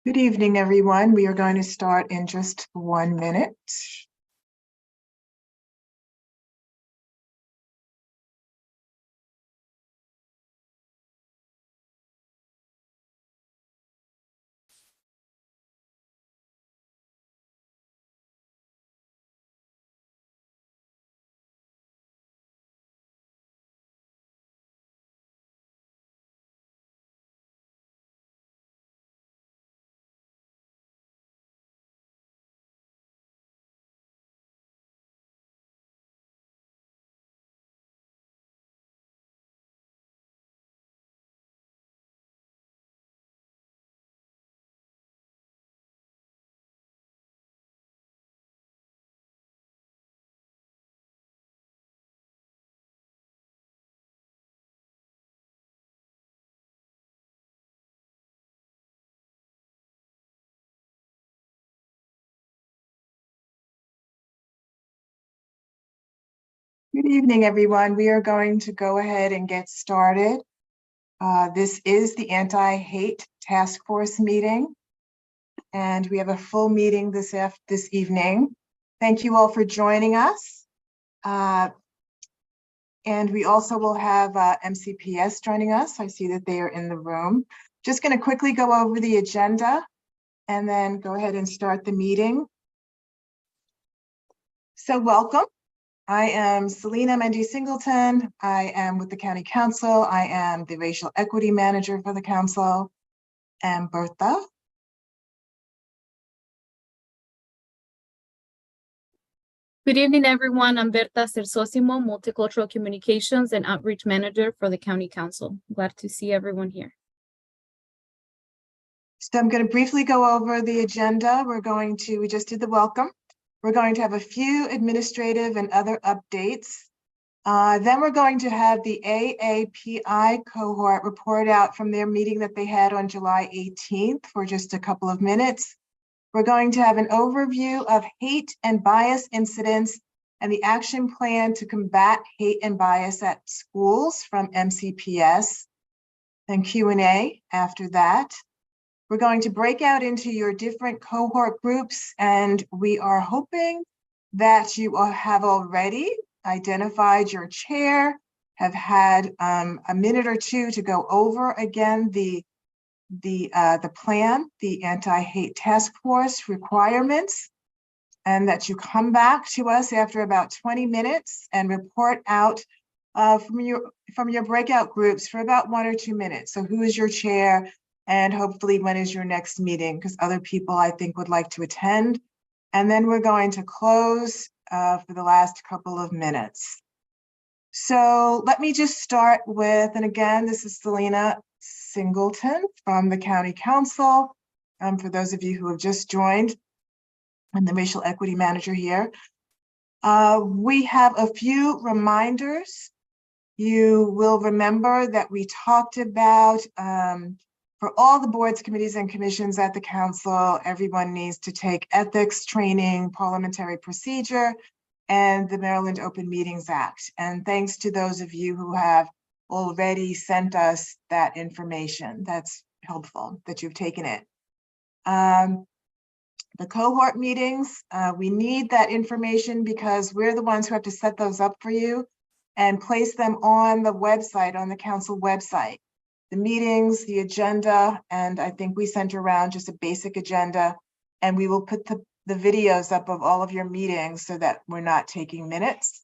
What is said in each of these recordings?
Good evening, everyone. We are going to start in just 1 minute. Good evening, everyone. We are going to go ahead and get started. This is the Anti-Hate Task Force meeting, and we have a full meeting this evening. Thank you all for joining us. And we also will have MCPS joining us. I see that they are in the room. Just going to quickly go over the agenda and then go ahead and start the meeting. So welcome. I am Selena Mendy-Singleton. I am with the County Council. I am the Racial Equity Manager for the Council. And Bertha. Good evening, everyone. I'm Berta Cersosimo, Multicultural Communications and Outreach Manager for the County Council. Glad to see everyone here. So I'm going to briefly go over the agenda. We just did the welcome. We're going to have a few administrative and other updates. Then we're going to have the AAPI cohort report out from their meeting that they had on July 18th for just a couple of minutes. We're going to have an overview of hate and bias incidents and the action plan to combat hate and bias at schools from MCPS, then Q&A after that. We're going to break out into your different cohort groups, and we are hoping that you all have already identified your chair, have had a minute or two to go over again the plan, the Anti-Hate Task Force requirements, and that you come back to us after about 20 minutes and report out from your breakout groups for about 1 or 2 minutes. So who is your chair? And hopefully when is your next meeting? Because other people I think would like to attend. And then we're going to close for the last couple of minutes. So let me just start with, and again, this is Selena Singleton from the County Council. For those of you who have just joined, I'm the Racial Equity Manager here. We have a few reminders. You will remember that we talked about for all the boards, committees, and commissions at the council, everyone needs to take ethics training, parliamentary procedure, and the Maryland Open Meetings Act. And thanks to those of you who have already sent us that information. That's helpful that you've taken it. The cohort meetings, we need that information because we're the ones who have to set those up for you and place them on the website, on the council website. The meetings, the agenda, and I think we sent around just a basic agenda, and we will put the videos up of all of your meetings so that we're not taking minutes.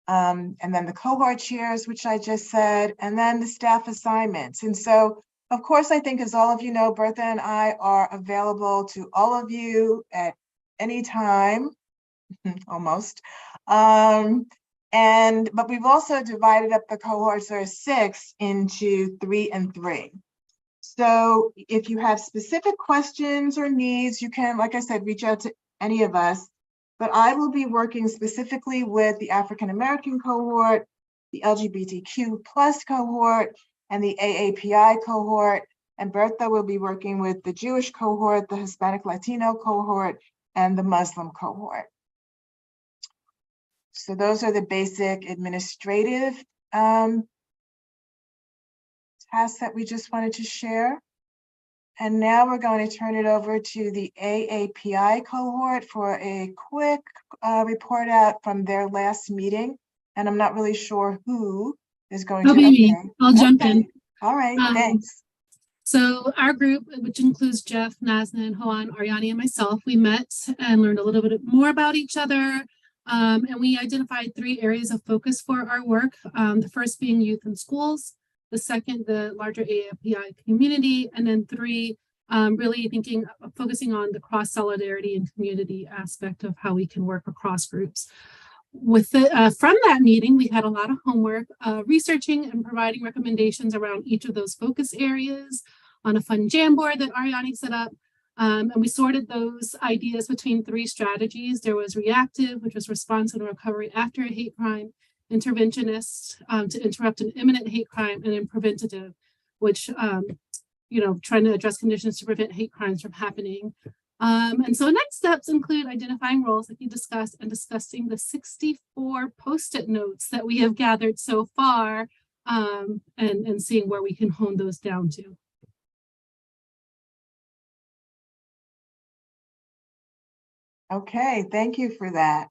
And then the cohort chairs, which I just said, and then the staff assignments. And so, of course, I think as all of you know, Bertha and I are available to all of you at any time, almost. But we've also divided up the cohorts, there are 6, into 3 and 3. So if you have specific questions or needs, you can, like I said, reach out to any of us. But I will be working specifically with the African American cohort, the LGBTQ+ cohort, and the AAPI cohort. And Bertha will be working with the Jewish cohort, the Hispanic Latino cohort, and the Muslim cohort. So those are the basic administrative tasks that we just wanted to share. And now we're going to turn it over to the AAPI cohort for a quick report out from their last meeting. And I'm not really sure who is going to. That'll be me. I'll jump in. All right, thanks. So our group, which includes Jeff, Nazna, Hoan, Ariani, and myself, we met and learned a little bit more about each other. And we identified 3 areas of focus for our work. The first being youth in schools, the second, the larger AAPI community, and then 3, really focusing on the cross solidarity and community aspect of how we can work across groups. From that meeting, we had a lot of homework, researching and providing recommendations around each of those focus areas on a fun Jamboard that Ariani set up. And we sorted those ideas between 3 strategies. There was reactive, which was response and recovery after a hate crime, interventionist, to interrupt an imminent hate crime, and then preventative, which, trying to address conditions to prevent hate crimes from happening. And so next steps include identifying roles like you discussed and discussing the 64 Post-it notes that we have gathered so far, and seeing where we can hone those down to. Okay, thank you for that.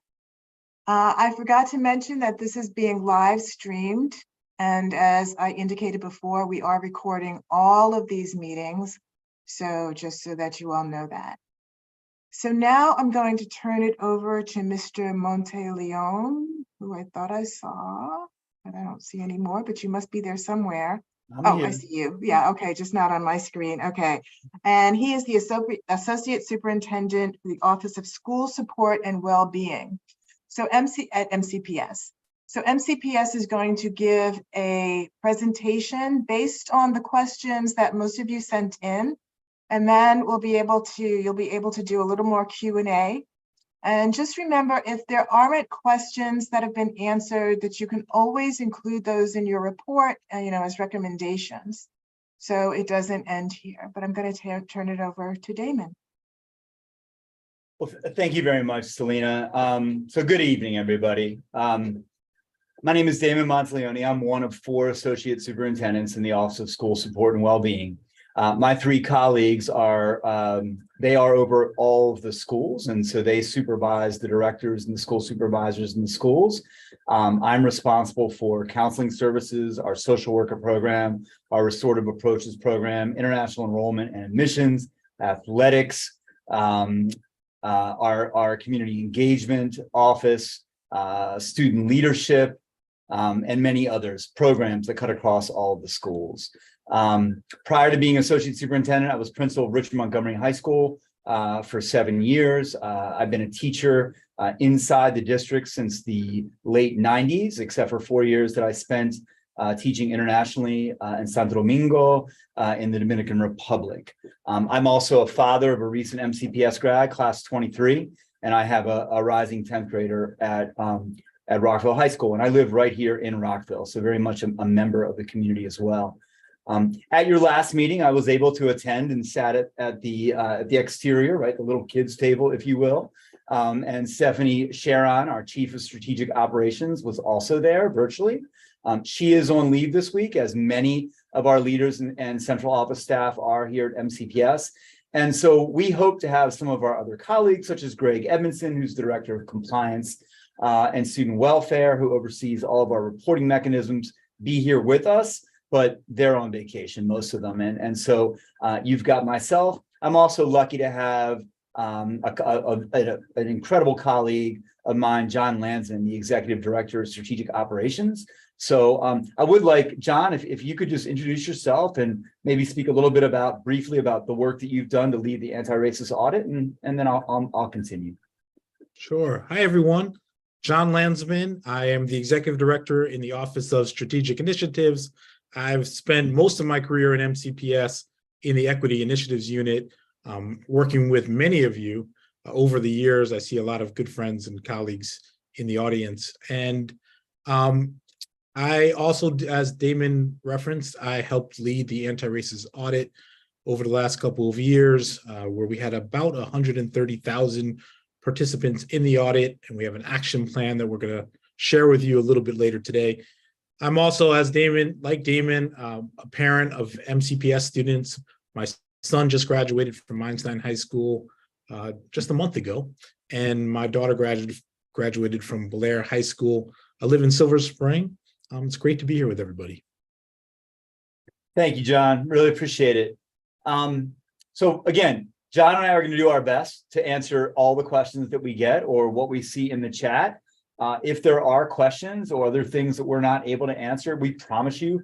I forgot to mention that this is being live streamed. And as I indicated before, we are recording all of these meetings. So just so that you all know that. So now I'm going to turn it over to Mr. Monteleon, who I thought I saw, but I don't see anymore, but you must be there somewhere. Oh, I see you. Yeah, okay, just not on my screen. Okay. And he is the Associate Superintendent for the Office of School Support and Wellbeing. So at MCPS. So MCPS is going to give a presentation based on the questions that most of you sent in. And then you'll be able to do a little more Q&A. And just remember, if there aren't questions that have been answered, that you can always include those in your report, as recommendations. So it doesn't end here, but I'm going to turn it over to Damon. Well, thank you very much, Selena. So good evening, everybody. My name is Damon Monteleone. I'm one of 4 associate superintendents in the Office of School Support and Wellbeing. My 3 colleagues they are over all of the schools, and so they supervise the directors and the school supervisors in the schools. I'm responsible for counseling services, our social worker program, our Restorative Approaches program, international enrollment and admissions, athletics, our community engagement office, student leadership, and many others, programs that cut across all of the schools. Prior to being associate superintendent, I was principal of Richmond Montgomery High School for 7 years. I've been a teacher inside the district since the late 90s, except for 4 years that I spent teaching internationally in Santo Domingo in the Dominican Republic. I'm also a father of a recent MCPS grad, class 23, and I have a rising 10th grader at Rockville High School, and I live right here in Rockville, so very much a member of the community as well. At your last meeting, I was able to attend and sat at the exterior, right, the little kids table, if you will. And Stephanie Sharon, our Chief of Strategic Operations, was also there virtually. She is on leave this week, as many of our leaders and central office staff are here at MCPS. And so we hope to have some of our other colleagues, such as Greg Edmondson, who's the Director of Compliance and Student Welfare, who oversees all of our reporting mechanisms, be here with us, but they're on vacation, most of them. And so you've got myself. I'm also lucky to have an incredible colleague of mine, John Lanzeman, the Executive Director of Strategic Operations. So I would like, John, if you could just introduce yourself and maybe speak a little bit briefly about the work that you've done to lead the anti-racist audit, and then I'll continue. Sure. Hi, everyone. John Lanzeman. I am the Executive Director in the Office of Strategic Initiatives. I've spent most of my career in MCPS in the Equity Initiatives Unit, working with many of you over the years. I see a lot of good friends and colleagues in the audience. And I also, as Damon referenced, I helped lead the anti-racist audit over the last couple of years, where we had about 130,000 participants in the audit, and we have an action plan that we're going to share with you a little bit later today. I'm also, like Damon, a parent of MCPS students. My son just graduated from Einstein High School just a month ago, and my daughter graduated from Blair High School. I live in Silver Spring. It's great to be here with everybody. Thank you, John. Really appreciate it. So again, John and I are going to do our best to answer all the questions that we get or what we see in the chat. If there are questions or other things that we're not able to answer, we promise you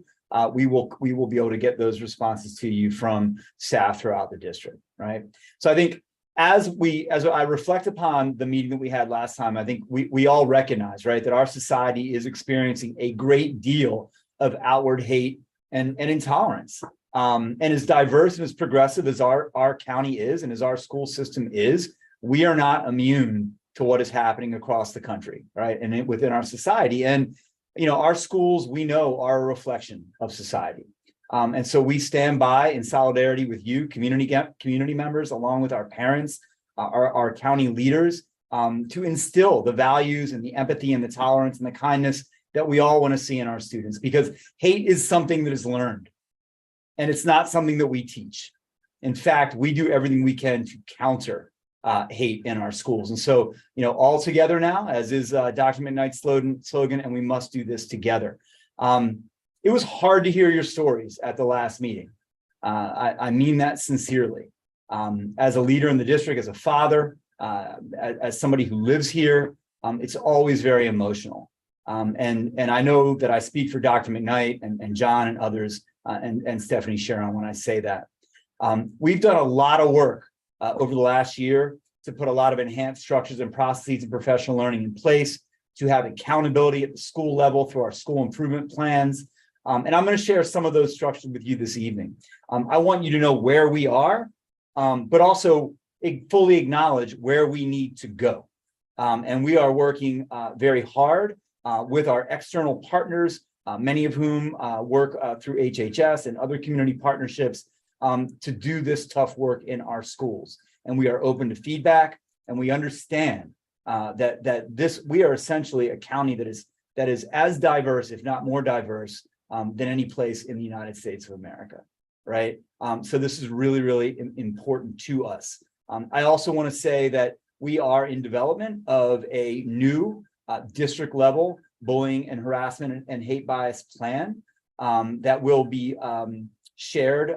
we will be able to get those responses to you from staff throughout the district, right? So I think as I reflect upon the meeting that we had last time, I think we all recognize, right, that our society is experiencing a great deal of outward hate and intolerance. And as diverse and as progressive as our county is and as our school system is, we are not immune to what is happening across the country, right? And within our society. And, you know, our schools, we know, are a reflection of society. And so we stand by in solidarity with you, community members, along with our parents, our county leaders, to instill the values and the empathy and the tolerance and the kindness that we all want to see in our students, because hate is something that is learned, and it's not something that we teach. In fact, we do everything we can to counter hate in our schools. And so, you know, all together now, as is Dr. McKnight's slogan, and we must do this together. It was hard to hear your stories at the last meeting. I mean that sincerely. As a leader in the district, as a father, as somebody who lives here, it's always very emotional. And I know that I speak for Dr. McKnight and John and others, and Stephanie Sharon when I say that. We've done a lot of work over the last year to put a lot of enhanced structures and processes and professional learning in place, to have accountability at the school level through our school improvement plans. And I'm going to share some of those structures with you this evening. I want you to know where we are, but also fully acknowledge where we need to go. And we are working very hard with our external partners, many of whom work through HHS and other community partnerships to do this tough work in our schools. And we are open to feedback, and we understand that we are essentially a county that is as diverse, if not more diverse, than any place in the United States of America, right? So this is really, really important to us. I also want to say that we are in development of a new district level bullying and harassment and hate bias plan that will be shared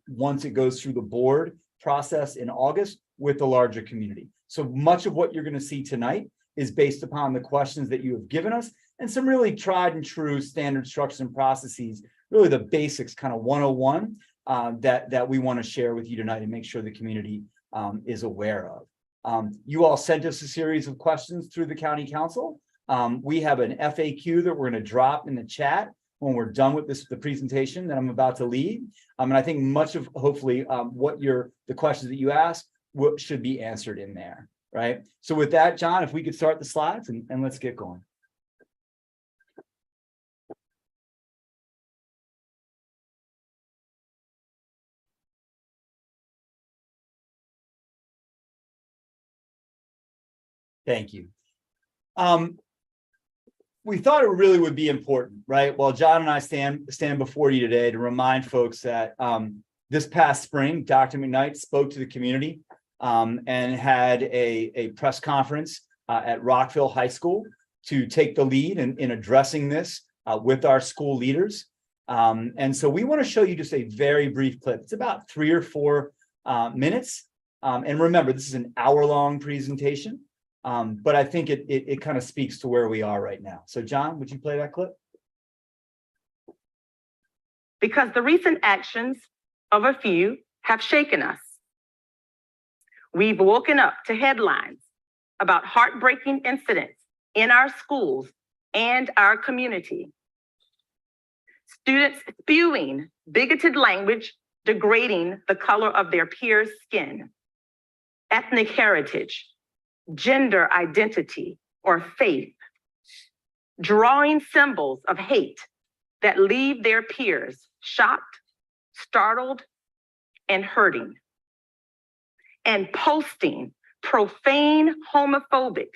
once it goes through the board process in August with the larger community. So much of what you're going to see tonight is based upon the questions that you have given us and some really tried and true standard structures and processes, really the basics, kind of 101 that we want to share with you tonight and make sure the community is aware of. You all sent us a series of questions through the county council. We have an FAQ that we're going to drop in the chat when we're done with the presentation that I'm about to lead. And I think much of hopefully the questions that you asked should be answered in there, right? So with that, John, if we could start the slides and let's get going. Thank you. We thought it really would be important, right? Well, John and I stand before you today to remind folks that this past spring, Dr. McKnight spoke to the community and had a press conference at Rockville High School to take the lead in addressing this with our school leaders. And so we want to show you just a very brief clip. It's about 3 or 4 minutes. And remember, this is an hour-long presentation. But I think it kind of speaks to where we are right now. So John, would you play that clip? Because the recent actions of a few have shaken us. We've woken up to headlines about heartbreaking incidents in our schools and our community. Students spewing bigoted language, degrading the color of their peers' skin, ethnic heritage, gender identity, or faith, drawing symbols of hate that leave their peers shocked, startled, and hurting, and posting profane, homophobic,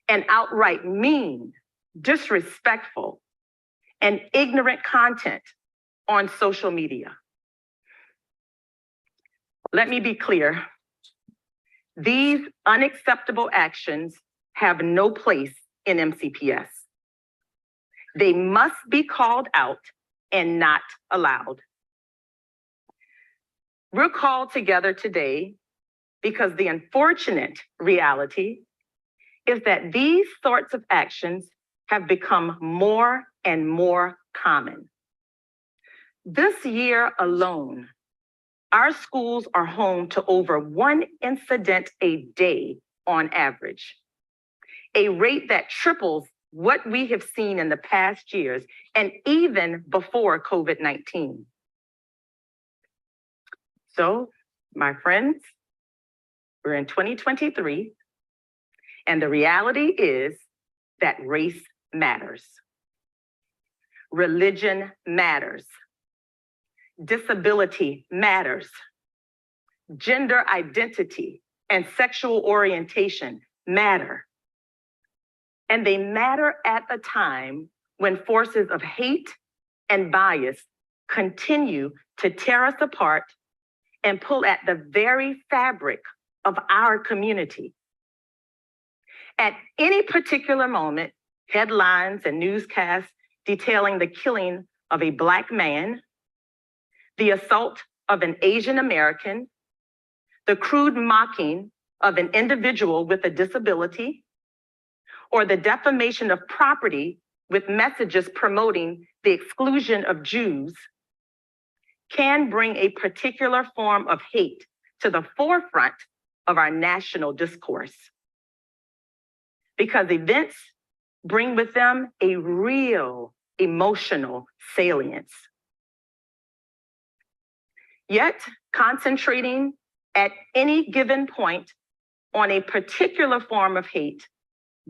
and outright mean, disrespectful, and ignorant content on social media. Let me be clear. These unacceptable actions have no place in MCPS. They must be called out and not allowed. We're called together today because the unfortunate reality is that these sorts of actions have become more and more common. This year alone, our schools are home to over 1 incident a day on average, a rate that triples what we have seen in the past years and even before COVID-19. So, my friends, we're in 2023, and the reality is that race matters. Religion matters. Disability matters. Gender identity and sexual orientation matter. And they matter at a time when forces of hate and bias continue to tear us apart and pull at the very fabric of our community. At any particular moment, headlines and newscasts detailing the killing of a Black man, the assault of an Asian American, the crude mocking of an individual with a disability, or the defamation of property with messages promoting the exclusion of Jews, can bring a particular form of hate to the forefront of our national discourse. Because events bring with them a real emotional salience. Yet, concentrating at any given point on a particular form of hate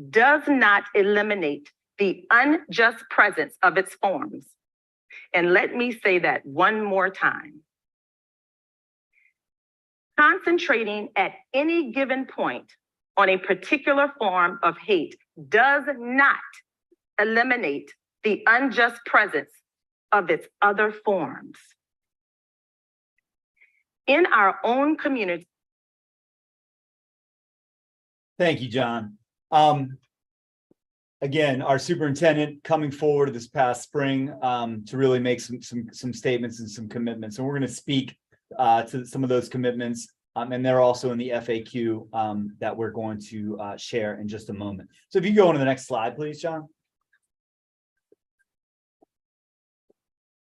does not eliminate the unjust presence of its forms. And let me say that one more time. Concentrating at any given point on a particular form of hate does not eliminate the unjust presence of its other forms. In our own community. Thank you, John. Again, our superintendent coming forward this past spring to really make some statements and some commitments. And we're going to speak to some of those commitments. And they're also in the FAQ that we're going to share in just a moment. So if you go on to the next slide, please, John.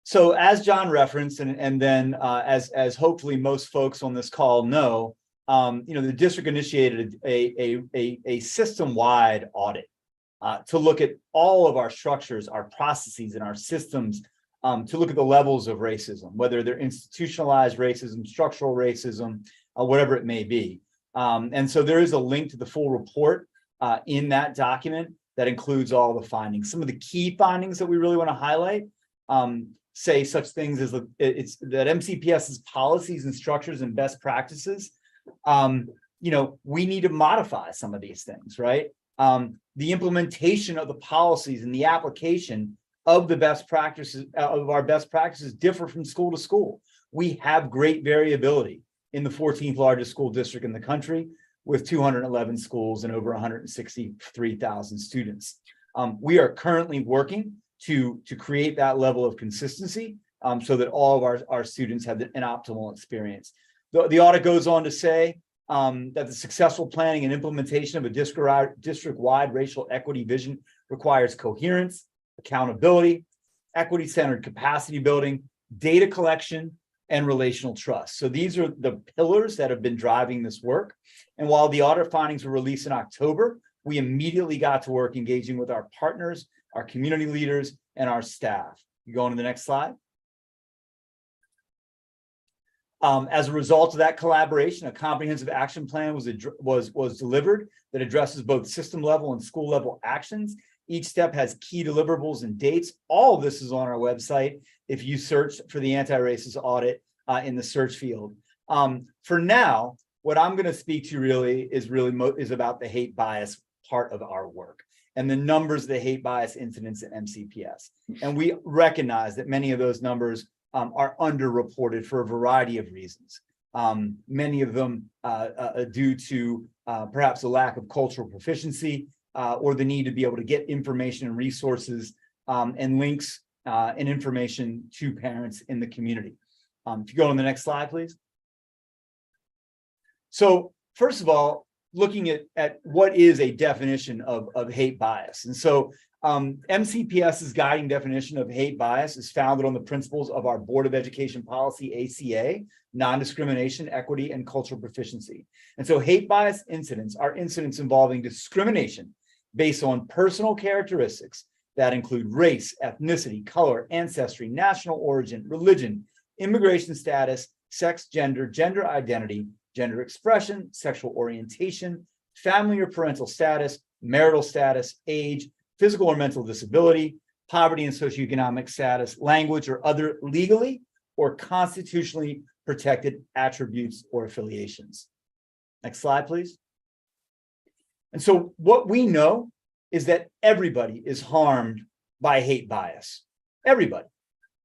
So as John referenced, and then as hopefully most folks on this call know, the district initiated a system-wide audit to look at all of our structures, our processes, and our systems to look at the levels of racism, whether they're institutionalized racism, structural racism, whatever it may be. And so there is a link to the full report in that document that includes all the findings. Some of the key findings that we really want to highlight say such things as that MCPS's policies and structures and best practices, we need to modify some of these things, right? The implementation of the policies and the application of the best practices of our best practices differ from school to school. We have great variability in the 14th largest school district in the country with 211 schools and over 163,000 students. We are currently working to create that level of consistency so that all of our students have an optimal experience. The audit goes on to say that the successful planning and implementation of a district-wide racial equity vision requires coherence, accountability, equity-centered capacity building, data collection, and relational trust. So these are the pillars that have been driving this work. And while the audit findings were released in October, we immediately got to work engaging with our partners, our community leaders, and our staff. You go on to the next slide. As a result of that collaboration, a comprehensive action plan was delivered that addresses both system level and school level actions. Each step has key deliverables and dates. All of this is on our website if you search for the anti-racist audit in the search field. For now, what I'm going to speak to is about the hate bias part of our work and the numbers of the hate bias incidents at MCPS. And we recognize that many of those numbers are underreported for a variety of reasons. many of them due to perhaps a lack of cultural proficiency or the need to be able to get information and resources and links and information to parents in the community. If you go on the next slide, please. So first of all, looking at what is a definition of hate bias. And so MCPS's guiding definition of hate bias is founded on the principles of our Board of Education Policy, ACA, non-discrimination, equity, and cultural proficiency. And so hate bias incidents are incidents involving discrimination based on personal characteristics that include race, ethnicity, color, ancestry, national origin, religion, immigration status, sex, gender, gender identity, gender expression, sexual orientation, family or parental status, marital status, age, physical or mental disability, poverty and socioeconomic status, language, or other legally or constitutionally protected attributes or affiliations. Next slide, please. And so what we know is that everybody is harmed by hate bias. Everybody.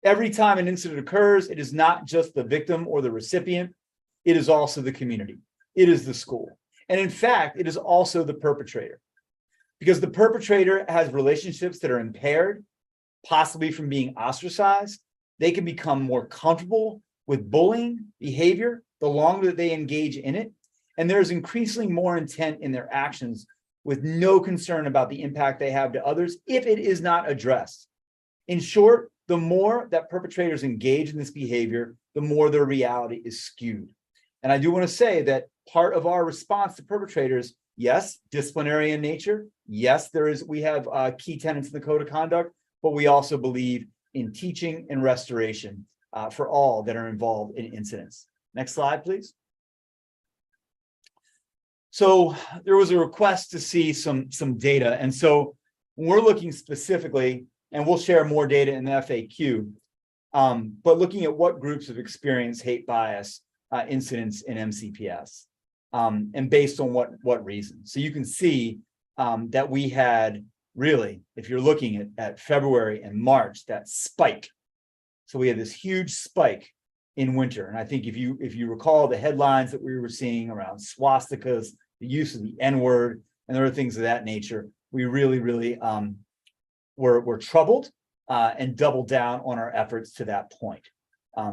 Every time an incident occurs, it is not just the victim or the recipient, it is also the community. It is the school. And in fact, it is also the perpetrator. Because the perpetrator has relationships that are impaired, possibly from being ostracized. They can become more comfortable with bullying behavior the longer that they engage in it. And there's increasingly more intent in their actions with no concern about the impact they have to others if it is not addressed. In short, the more that perpetrators engage in this behavior, the more their reality is skewed. And I do want to say that part of our response to perpetrators, yes, disciplinary in nature. Yes, we have key tenets in the code of conduct, but we also believe in teaching and restoration for all that are involved in incidents. Next slide, please. So there was a request to see some data. And so when we're looking specifically, and we'll share more data in the FAQ, but looking at what groups have experienced hate bias incidents in MCPS, and based on what reasons. So you can see that we had really, if you're looking at February and March, that spike. So we had this huge spike in winter. And I think if you recall the headlines that we were seeing around swastikas, the use of the N-word, and other things of that nature, we really were troubled and doubled down on our efforts to that point.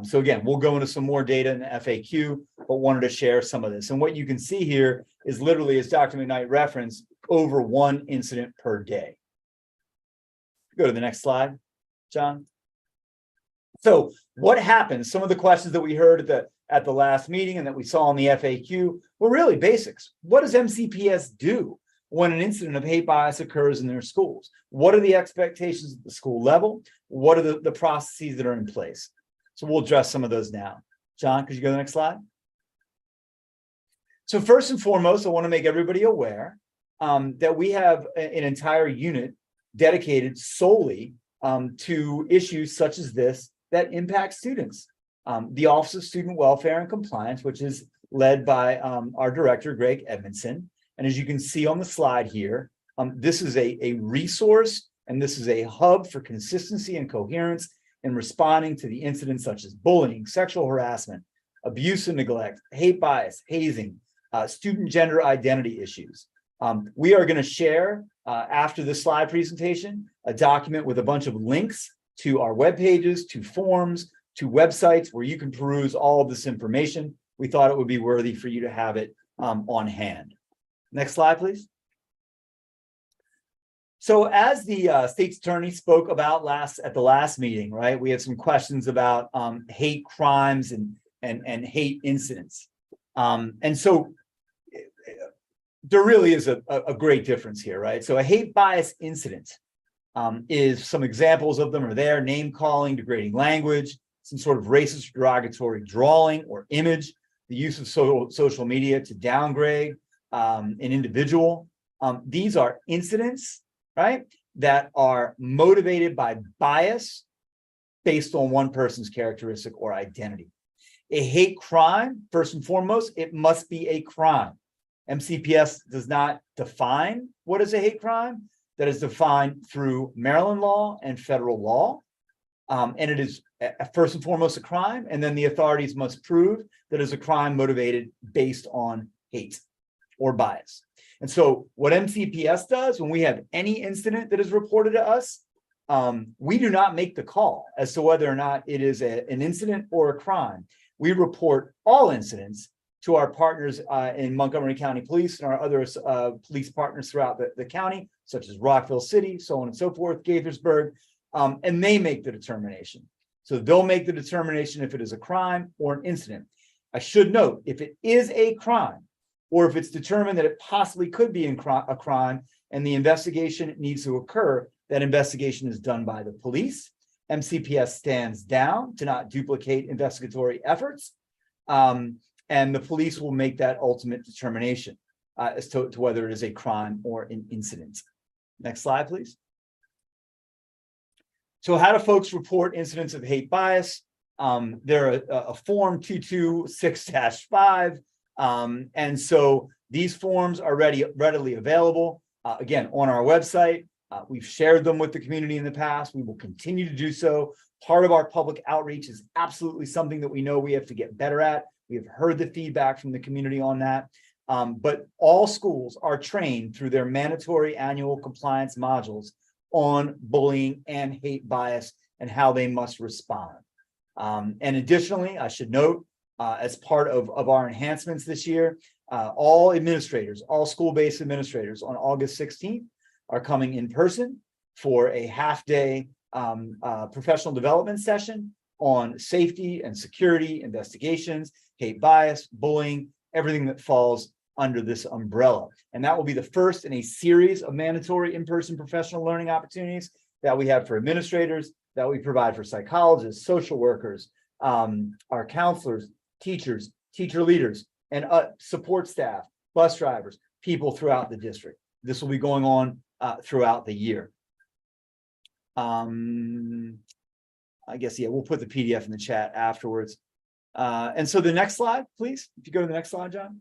So again, we'll go into some more data in the FAQ, but wanted to share some of this. And what you can see here is literally, as Dr. McKnight referenced, over one incident per day. Go to the next slide, John. So what happens? Some of the questions that we heard at the last meeting and that we saw in the FAQ were really basics. What does MCPS do when an incident of hate bias occurs in their schools? What are the expectations at the school level? What are the processes that are in place? So we'll address some of those now. John, could you go to the next slide? So first and foremost, I want to make everybody aware that we have an entire unit dedicated solely to issues such as this that impact students. The Office of Student Welfare and Compliance, which is led by our director, Greg Edmondson. And as you can see on the slide here, this is a resource and this is a hub for consistency and coherence in responding to the incidents such as bullying, sexual harassment, abuse and neglect, hate bias, hazing, student gender identity issues. We are going to share after this slide presentation a document with a bunch of links to our web pages, to forms, to websites where you can peruse all of this information. We thought it would be worthy for you to have it on hand. Next slide, please. So as the state's attorney spoke about at the last meeting, right, we had some questions about hate crimes and hate incidents. And so there really is a great difference here, right? So a hate bias incident is, some examples of them are there: name calling, degrading language, some sort of racist, derogatory drawing or image, the use of social media to downgrade an individual. These are incidents, right, that are motivated by bias based on one person's characteristic or identity. A hate crime, first and foremost, it must be a crime. MCPS does not define what is a hate crime. That is defined through Maryland law and federal law. And it is first and foremost a crime, and then the authorities must prove that it's a crime motivated based on hate or bias. And so what MCPS does when we have any incident that is reported to us, we do not make the call as to whether or not it is an incident or a crime. We report all incidents to our partners in Montgomery County Police and our other police partners throughout the county, such as Rockville City, so on and so forth, Gaithersburg, and they make the determination. So they'll make the determination if it is a crime or an incident. I should note, if it is a crime, or if it's determined that it possibly could be a crime and the investigation needs to occur, that investigation is done by the police. MCPS stands down to not duplicate investigatory efforts. And the police will make that ultimate determination as to whether it is a crime or an incident. Next slide, please. So how do folks report incidents of hate bias? They're a form 226-5. And so these forms are readily available, again, on our website. We've shared them with the community in the past. We will continue to do so. Part of our public outreach is absolutely something that we know we have to get better at. We have heard the feedback from the community on that. But all schools are trained through their mandatory annual compliance modules on bullying and hate bias and how they must respond. And additionally, I should note, as part of our enhancements this year, all administrators, all school-based administrators on August 16th are coming in person for a half-day professional development session on safety and security investigations, hate bias, bullying, everything that falls under this umbrella. And that will be the first in a series of mandatory in-person professional learning opportunities that we have for administrators, that we provide for psychologists, social workers, our counselors, teachers, teacher leaders, and support staff, bus drivers, people throughout the district. This will be going on throughout the year. I guess, yeah, we'll put the PDF in the chat afterwards. And so the next slide, please, if you go to the next slide, John.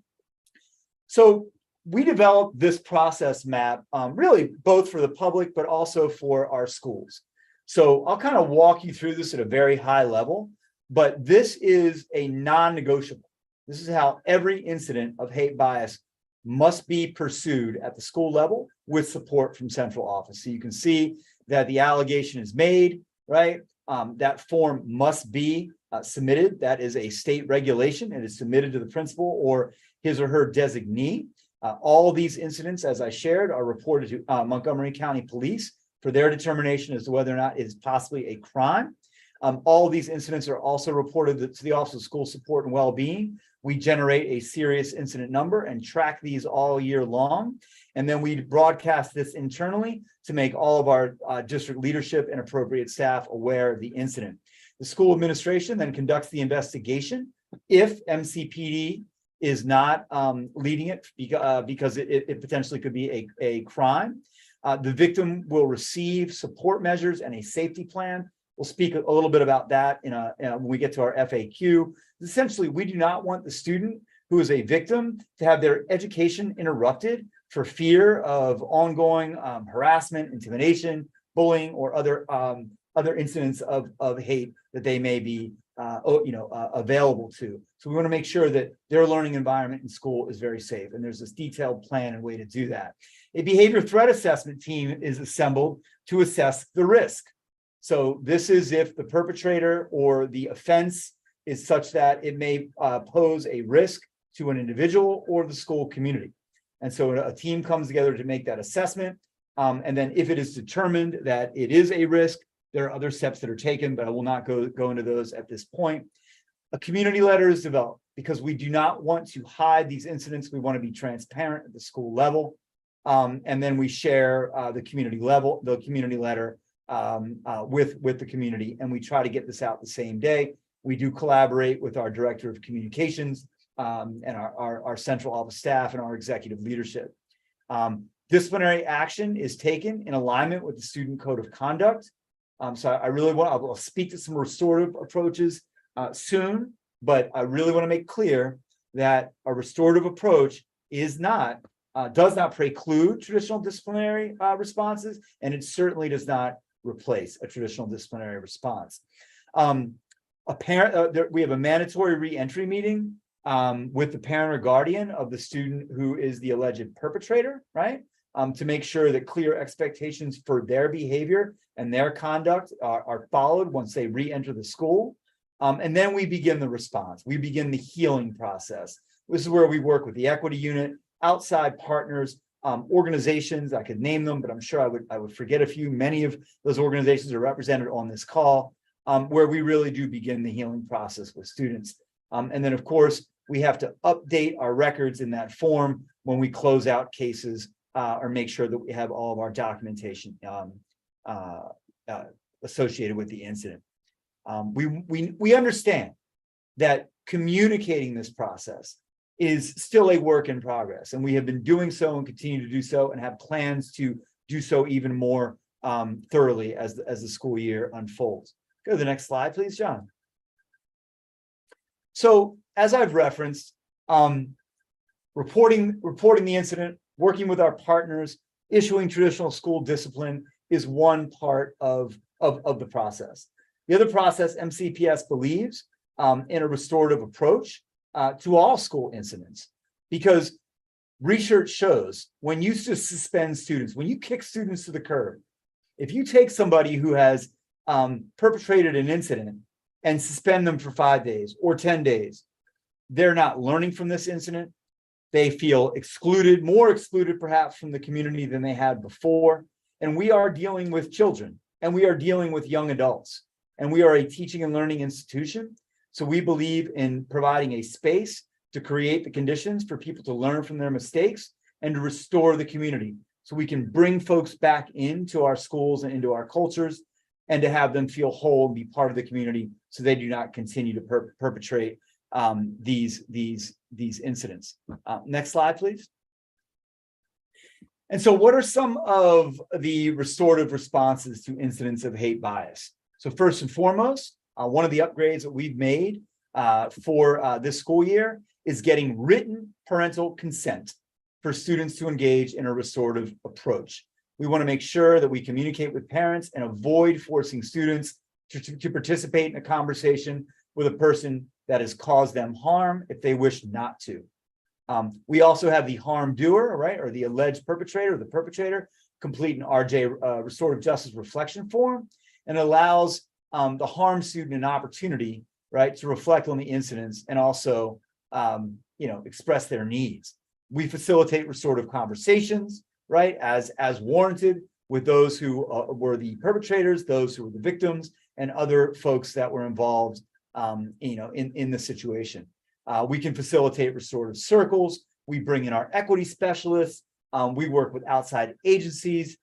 So we developed this process map, really both for the public, but also for our schools. So I'll kind of walk you through this at a very high level, but this is a non-negotiable. This is how every incident of hate bias must be pursued at the school level with support from central office. So you can see that the allegation is made, right? That form must be submitted. That is a state regulation. It is submitted to the principal or his or her designee. All these incidents, as I shared, are reported to Montgomery County Police for their determination as to whether or not it is possibly a crime. All of these incidents are also reported to the Office of School Support and Wellbeing. We generate a serious incident number and track these all year long. And then we broadcast this internally to make all of our district leadership and appropriate staff aware of the incident. The school administration then conducts the investigation. If MCPD is not leading it because it potentially could be a crime, the victim will receive support measures and a safety plan. We'll speak a little bit about that when we get to our FAQ. Essentially, we do not want the student who is a victim to have their education interrupted for fear of ongoing harassment, intimidation, bullying, or other incidents of hate that they may be available to. So we want to make sure that their learning environment in school is very safe, and there's this detailed plan and way to do that. A behavior threat assessment team is assembled to assess the risk. So this is if the perpetrator or the offense is such that it may pose a risk to an individual or the school community. And so a team comes together to make that assessment. And then if it is determined that it is a risk, there are other steps that are taken, but I will not go into those at this point. A community letter is developed because we do not want to hide these incidents. We want to be transparent at the school level. And then we share the community letter with the community, and we try to get this out the same day. We do collaborate with our director of communications and our central office staff and our executive leadership. Disciplinary action is taken in alignment with the student code of conduct. So I'll speak to some restorative approaches soon, but I really want to make clear that a restorative approach does not preclude traditional disciplinary responses, and it certainly does not replace a traditional disciplinary response. We have a mandatory re-entry meeting with the parent or guardian of the student who is the alleged perpetrator, right? To make sure that clear expectations for their behavior and their conduct are followed once they re-enter the school. And then we begin the response. We begin the healing process. This is where we work with the equity unit, outside partners, organizations. I could name them, but I'm sure I would forget a few. Many of those organizations are represented on this call, where we really do begin the healing process with students. And then, of course, we have to update our records in that form when we close out cases or make sure that we have all of our documentation associated with the incident. We understand that communicating this process is still a work in progress, and we have been doing so and continue to do so and have plans to do so even more thoroughly as the school year unfolds. Go to the next slide, please, John. So as I've referenced, reporting the incident, working with our partners, issuing traditional school discipline is one part of the process. The other process, MCPS believes in a restorative approach to all school incidents, because research shows when you suspend students, when you kick students to the curb, if you take somebody who has perpetrated an incident and suspend them for 5 days or 10 days, they're not learning from this incident. They feel excluded, more excluded perhaps from the community than they had before. And we are dealing with children, and we are dealing with young adults, and we are a teaching and learning institution. So we believe in providing a space to create the conditions for people to learn from their mistakes and to restore the community, so we can bring folks back into our schools and into our cultures, and to have them feel whole and be part of the community, so they do not continue to perpetrate these incidents. Next slide, please. And so what are some of the restorative responses to incidents of hate bias? So first and foremost, one of the upgrades that we've made for this school year is getting written parental consent for students to engage in a restorative approach. We want to make sure that we communicate with parents and avoid forcing students to participate in a conversation with a person that has caused them harm if they wish not to. We also have the harm doer, right, or the alleged perpetrator, the perpetrator, complete an RJ restorative justice reflection form, and allows the harmed student an opportunity, right, to reflect on the incidents and also, express their needs. We facilitate restorative conversations, right, as warranted, with those who were the perpetrators, those who were the victims, and other folks that were involved, in the situation. We can facilitate restorative circles. We bring in our equity specialists. We work with outside agencies.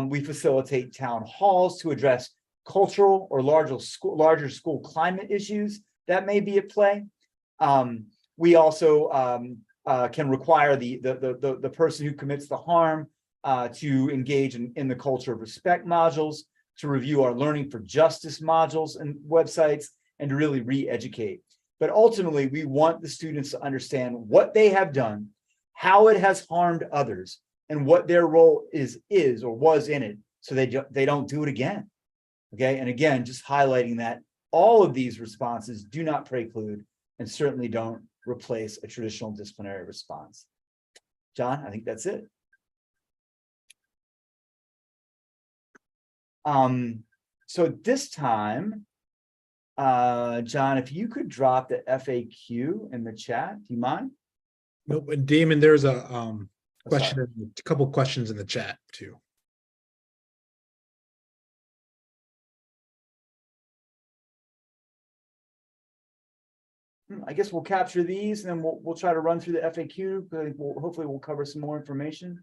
We facilitate town halls to address cultural or larger school climate issues that may be at play. We also can require the person who commits the harm to engage in the culture of respect modules, to review our learning for justice modules and websites, and to really re-educate. But ultimately, we want the students to understand what they have done, how it has harmed others, and what their role is or was in it, so they don't do it again. Okay, and again, just highlighting that all of these responses do not preclude and certainly don't replace a traditional disciplinary response. John, I think that's it. So at this time, John, if you could drop the FAQ in the chat, do you mind? Nope. And Damon, there's a couple questions in the chat too. I guess we'll capture these and then we'll try to run through the FAQ. Hopefully we'll cover some more information.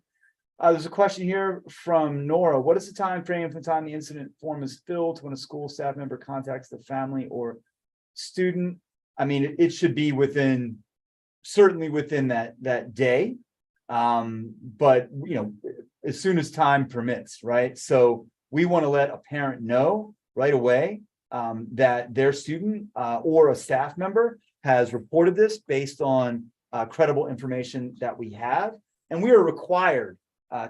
There's a question here from Nora. What is the time frame from the time the incident form is filled to when a school staff member contacts the family or student? I mean, it should be certainly within that day, but as soon as time permits, right? So we want to let a parent know right away that their student or a staff member has reported this based on credible information that we have, and we are required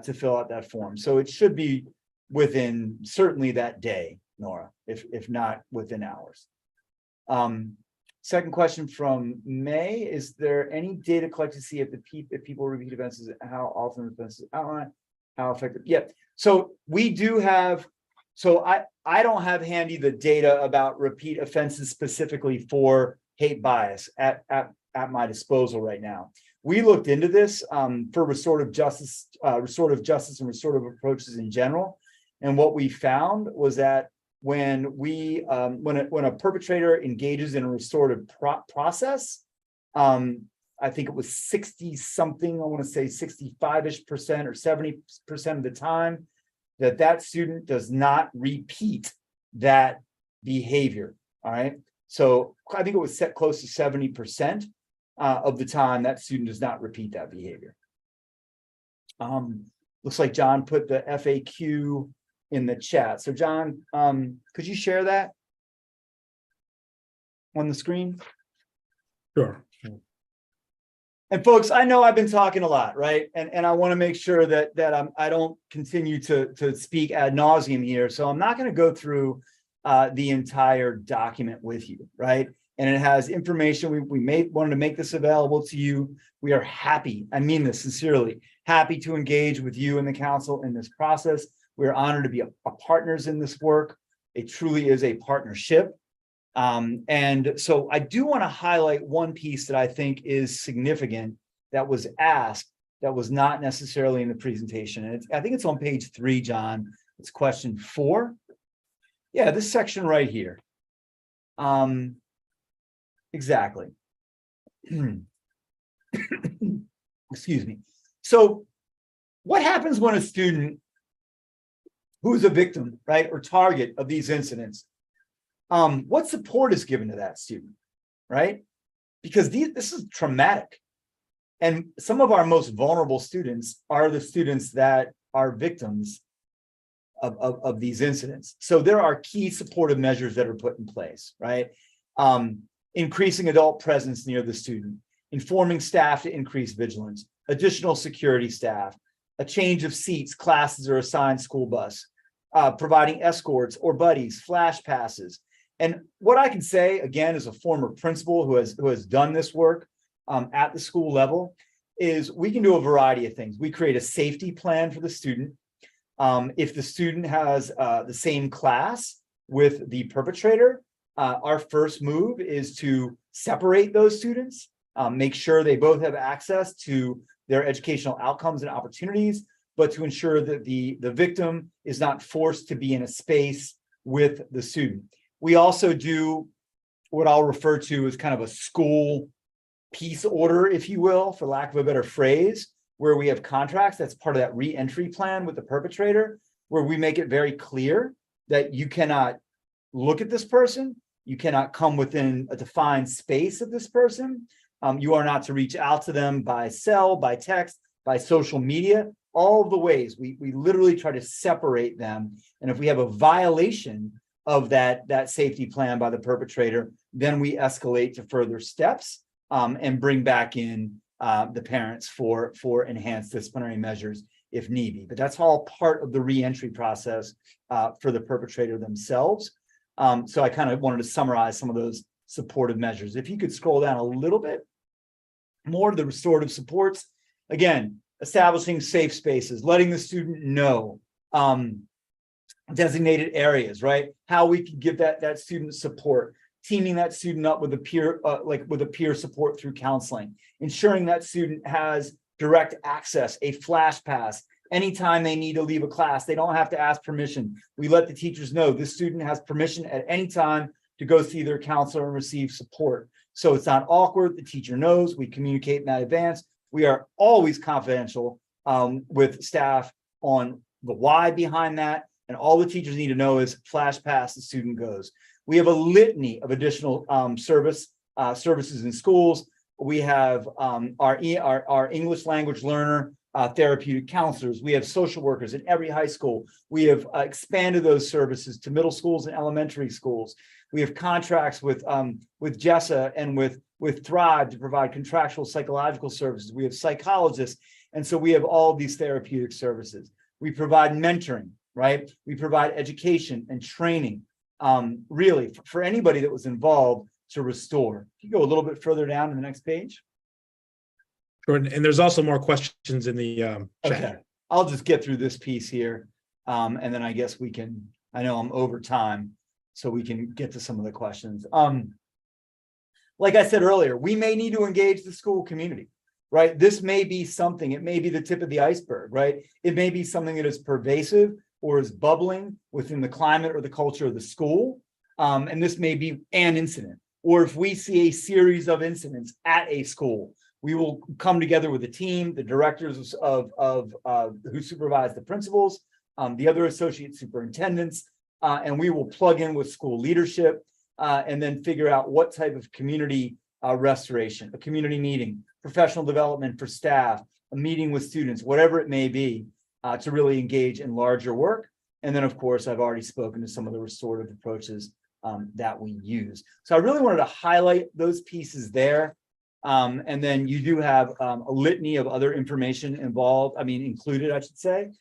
to fill out that form. So it should be within certainly that day, Nora, if not within hours. Second question from May, is there any data collected to see if people repeat offenses, how often offenses outline, how effective? Yeah, so we do have, so I don't have handy the data about repeat offenses specifically for hate bias at my disposal right now. We looked into this for restorative justice and restorative approaches in general. And what we found was that when a perpetrator engages in a restorative process, I think it was 60 something, I want to say 65-ish% or 70% of the time, that student does not repeat that behavior. All right. So I think it was set close to 70% of the time that student does not repeat that behavior. Looks like John put the FAQ in the chat. So John, could you share that on the screen? Sure. And folks, I know I've been talking a lot, right? And I want to make sure that I don't continue to speak ad nauseum here. So I'm not going to go through the entire document with you, right? And it has information. We wanted to make this available to you. We are happy, I mean this sincerely, happy to engage with you and the council in this process. We're honored to be a partners in this work. It truly is a partnership. And so I do want to highlight one piece that I think is significant that was asked that was not necessarily in the presentation. And I think it's on page 3, John. It's question 4. Yeah, this section right here. Exactly. Excuse me. So what happens when a student who's a victim, right, or target of these incidents, what support is given to that student, right? Because this is traumatic. And some of our most vulnerable students are the students that are victims of these incidents. So there are key supportive measures that are put in place, right? Increasing adult presence near the student, informing staff to increase vigilance, additional security staff, a change of seats, classes, or assigned school bus, providing escorts or buddies, flash passes. And what I can say, again, as a former principal who has done this work at the school level, is we can do a variety of things. We create a safety plan for the student. If the student has the same class with the perpetrator, our first move is to separate those students, make sure they both have access to their educational outcomes and opportunities, but to ensure that the victim is not forced to be in a space with the student. We also do what I'll refer to as kind of a school peace order, if you will, for lack of a better phrase, where we have contracts. That's part of that re-entry plan with the perpetrator, where we make it very clear that you cannot look at this person, you cannot come within a defined space of this person, you are not to reach out to them by cell, by text, by social media, all of the ways. We literally try to separate them. And if we have a violation of that safety plan by the perpetrator, then we escalate to further steps and bring back in the parents for enhanced disciplinary measures if need be. But that's all part of the re-entry process for the perpetrator themselves. So I kind of wanted to summarize some of those supportive measures. If you could scroll down a little bit more to the restorative supports, again, establishing safe spaces, letting the student know designated areas, right? How we can give that student support, teaming that student up with a peer support through counseling, ensuring that student has direct access, a flash pass. Anytime they need to leave a class, they don't have to ask permission. We let the teachers know this student has permission at any time to go see their counselor and receive support. So it's not awkward. The teacher knows. We communicate in that advance. We are always confidential with staff on the why behind that. And all the teachers need to know is flash pass, the student goes. We have a litany of additional services in schools. We have our English language learner, therapeutic counselors. We have social workers in every high school. We have expanded those services to middle schools and elementary schools. We have contracts with JESSA and with Thrive to provide contractual psychological services. We have psychologists. And so we have all of these therapeutic services. We provide mentoring. right? We provide education and training, really for anybody that was involved to restore. If you go a little bit further down to the next page. Sure, and there's also more questions in the chat. Okay, I'll just get through this piece here. And then I guess we can, I know I'm over time, so we can get to some of the questions. Like I said earlier, we may need to engage the school community, right? This may be something, it may be the tip of the iceberg, right? It may be something that is pervasive or is bubbling within the climate or the culture of the school. And this may be an incident, or if we see a series of incidents at a school, we will come together with the team, the directors of who supervise the principals, the other associate superintendents, and we will plug in with school leadership and then figure out what type of community restoration, a community meeting, professional development for staff, a meeting with students, whatever it may be, to really engage in larger work. And then, of course, I've already spoken to some of the restorative approaches that we use. So I really wanted to highlight those pieces there. And then you do have a litany of other information included, I should say,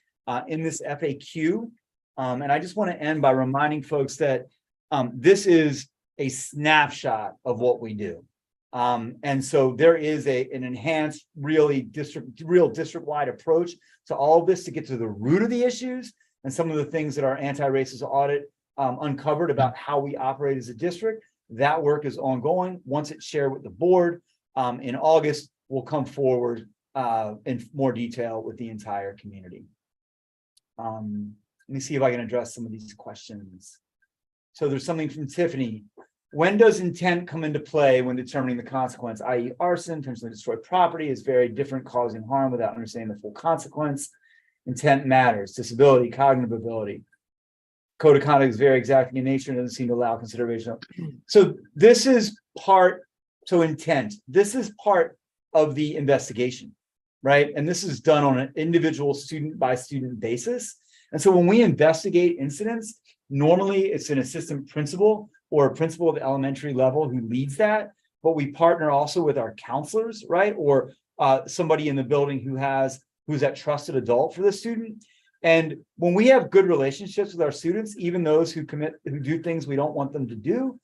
in this FAQ. And I just want to end by reminding folks that this is a snapshot of what we do. And so there is an enhanced, real district-wide approach to all of this to get to the root of the issues and some of the things that our anti-racist audit uncovered about how we operate as a district. That work is ongoing. Once it's shared with the board in August, we'll come forward in more detail with the entire community. Let me see if I can address some of these questions. So there's something from Tiffany. When does intent come into play when determining the consequence, i.e. arson, intentionally destroy property is very different, causing harm without understanding the full consequence. Intent matters, disability, cognitive ability. Code of conduct is very exacting in nature and doesn't seem to allow consideration. So this is intent. This is part of the investigation, right? And this is done on an individual student by student basis. And so when we investigate incidents, normally it's an assistant principal or a principal of the elementary level who leads that, but we partner also with our counselors, right? Or somebody in the building who's that trusted adult for the student. And when we have good relationships with our students, even those who do things we don't want them to do,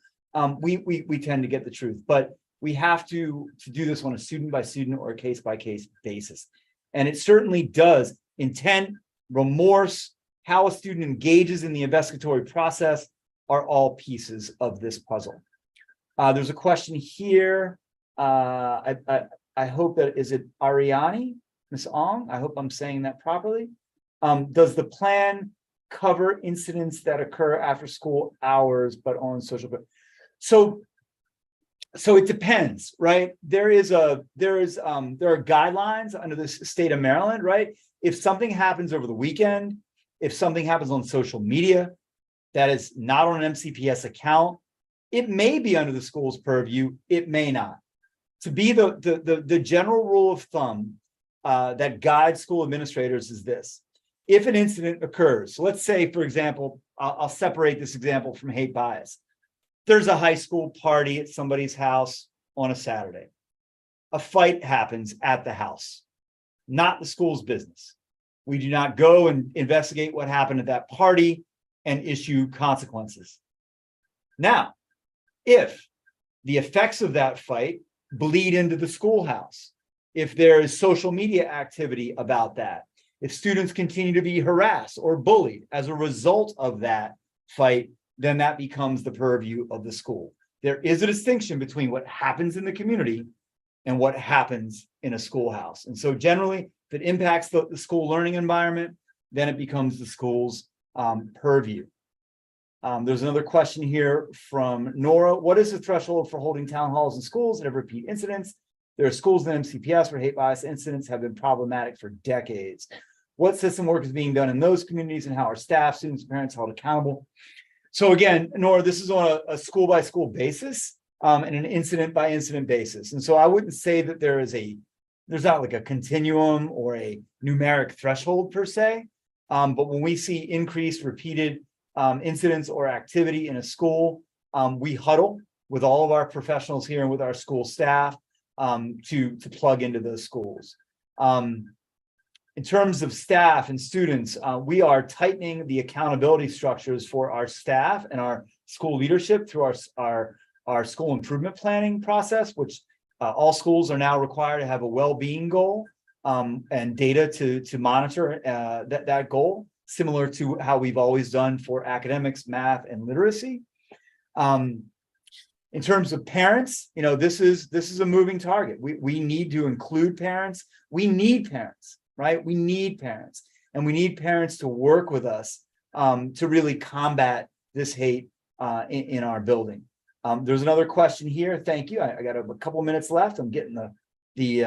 we tend to get the truth. But we have to do this on a student by student or a case by case basis. And it certainly does. Intent, remorse, how a student engages in the investigatory process are all pieces of this puzzle. There's a question here. I hope that, is it Ariani, Ms. Ong? I hope I'm saying that properly. Does the plan cover incidents that occur after school hours, but on social? So it depends, right? There are guidelines under the state of Maryland, right? If something happens over the weekend, if something happens on social media that is not on an MCPS account, it may be under the school's purview, it may not. To be the general rule of thumb that guides school administrators is this. If an incident occurs, so let's say, for example, I'll separate this example from hate bias. There's a high school party at somebody's house on a Saturday. A fight happens at the house, not the school's business. We do not go and investigate what happened at that party and issue consequences. Now, if the effects of that fight bleed into the schoolhouse, if there is social media activity about that, if students continue to be harassed or bullied as a result of that fight, then that becomes the purview of the school. There is a distinction between what happens in the community and what happens in a schoolhouse. And so generally, if it impacts the school learning environment, then it becomes the school's purview. There's another question here from Nora. What is the threshold for holding town halls in schools that have repeat incidents? There are schools in MCPS where hate bias incidents have been problematic for decades. What system work is being done in those communities and how are staff, students, and parents held accountable? So again, Nora, this is on a school by school basis and an incident by incident basis. And so I wouldn't say that there's not like a continuum or a numeric threshold per se. But when we see increased repeated incidents or activity in a school, we huddle with all of our professionals here and with our school staff to plug into those schools. In terms of staff and students, we are tightening the accountability structures for our staff and our school leadership through our school improvement planning process, which all schools are now required to have a well-being goal and data to monitor that goal, similar to how we've always done for academics, math, and literacy. In terms of parents, you know, this is a moving target. We need to include parents. We need parents, right? We need parents, and we need parents to work with us to really combat this hate in our building. There's another question here. Thank you. I got a couple minutes left. I'm getting the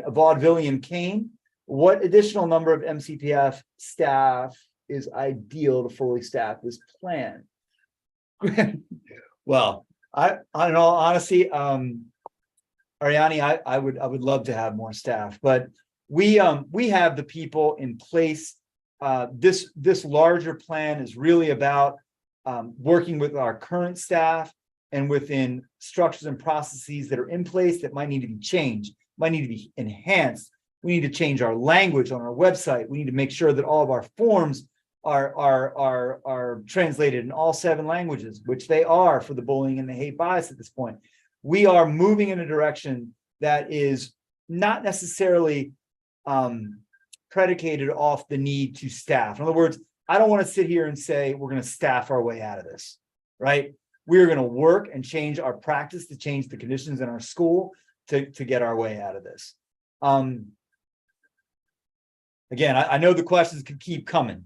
vaudevillian cane. What additional number of MCPF staff is ideal to fully staff this plan? Well, in all honesty, Ariani, I would love to have more staff, but we have the people in place. This larger plan is really about working with our current staff and within structures and processes that are in place that might need to be changed, might need to be enhanced. We need to change our language on our website. We need to make sure that all of our forms are translated in all 7 languages, which they are for the bullying and the hate bias at this point. We are moving in a direction that is not necessarily predicated off the need to staff. In other words, I don't want to sit here and say we're going to staff our way out of this, right? We're going to work and change our practice to change the conditions in our school to get our way out of this. Again, I know the questions could keep coming.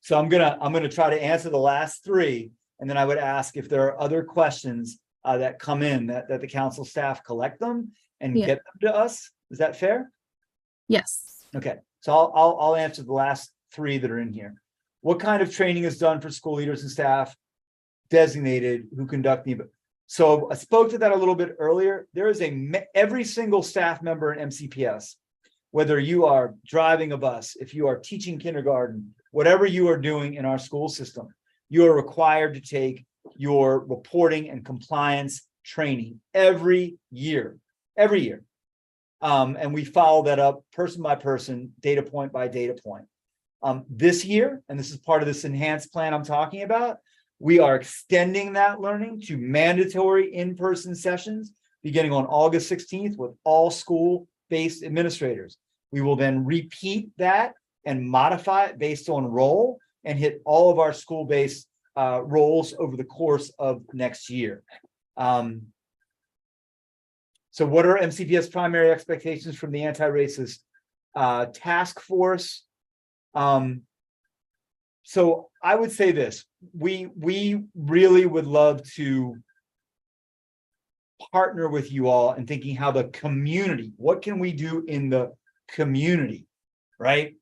So I'm gonna try to answer the last 3, and then I would ask if there are other questions that come in that the council staff collect them and get them to us. Is that fair? Yes. Okay, so I'll answer the last 3 that are in here. What kind of training is done for school leaders and staff designated who conduct the? So I spoke to that a little bit earlier. There is every single staff member in MCPS, whether you are driving a bus, if you are teaching kindergarten, whatever you are doing in our school system, you are required to take your reporting and compliance training every year. And we follow that up person by person, data point by data point. This year, and this is part of this enhanced plan I'm talking about, we are extending that learning to mandatory in-person sessions beginning on August 16th with all school-based administrators. We will then repeat that and modify it based on role and hit all of our school-based roles over the course of next year. So what are MCPS primary expectations from the anti-racist task force? So I would say this, we really would love to partner with you all in thinking how the community, what can we do in the community, right?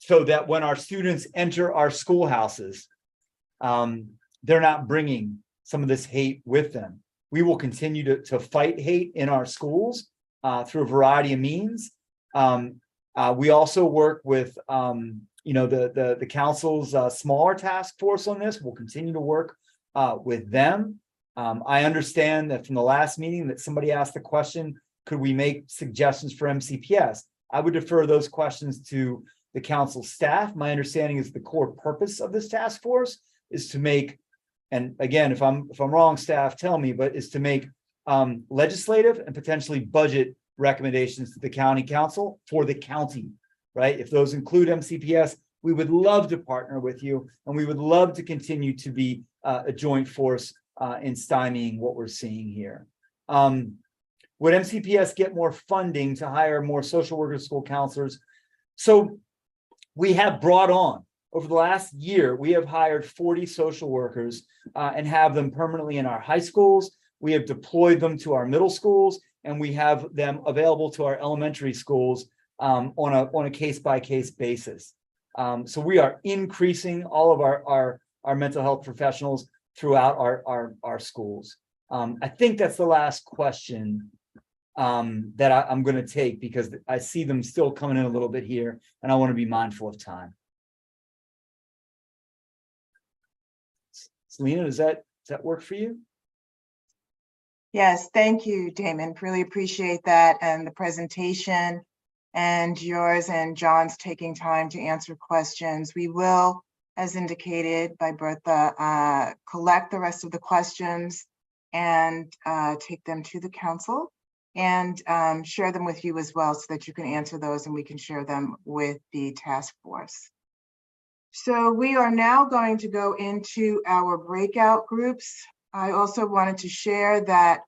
So that when our students enter our schoolhouses, they're not bringing some of this hate with them. We will continue to fight hate in our schools through a variety of means. We also work with the council's smaller task force on this. We'll continue to work with them. I understand that from the last meeting that somebody asked the question, could we make suggestions for MCPS? I would defer those questions to the council staff. My understanding is the core purpose of this task force is to make, and again, if I'm wrong, staff, tell me, but is to make legislative and potentially budget recommendations to the county council for the county, right? If those include MCPS, we would love to partner with you, and we would love to continue to be a joint force in stymieing what we're seeing here. Would MCPS get more funding to hire more social workers, school counselors? So we have brought on, over the last year, we have hired 40 social workers and have them permanently in our high schools. We have deployed them to our middle schools, and we have them available to our elementary schools on a case-by-case basis. So we are increasing all of our mental health professionals throughout our schools. I think that's the last question that I'm going to take, because I see them still coming in a little bit here, and I want to be mindful of time. Selena, does that work for you? Yes, thank you, Damon. Really appreciate that and the presentation. and yours and John's taking time to answer questions. We will, as indicated by Bertha, collect the rest of the questions and take them to the council and share them with you as well so that you can answer those and we can share them with the task force. So we are now going to go into our breakout groups. I also wanted to share that,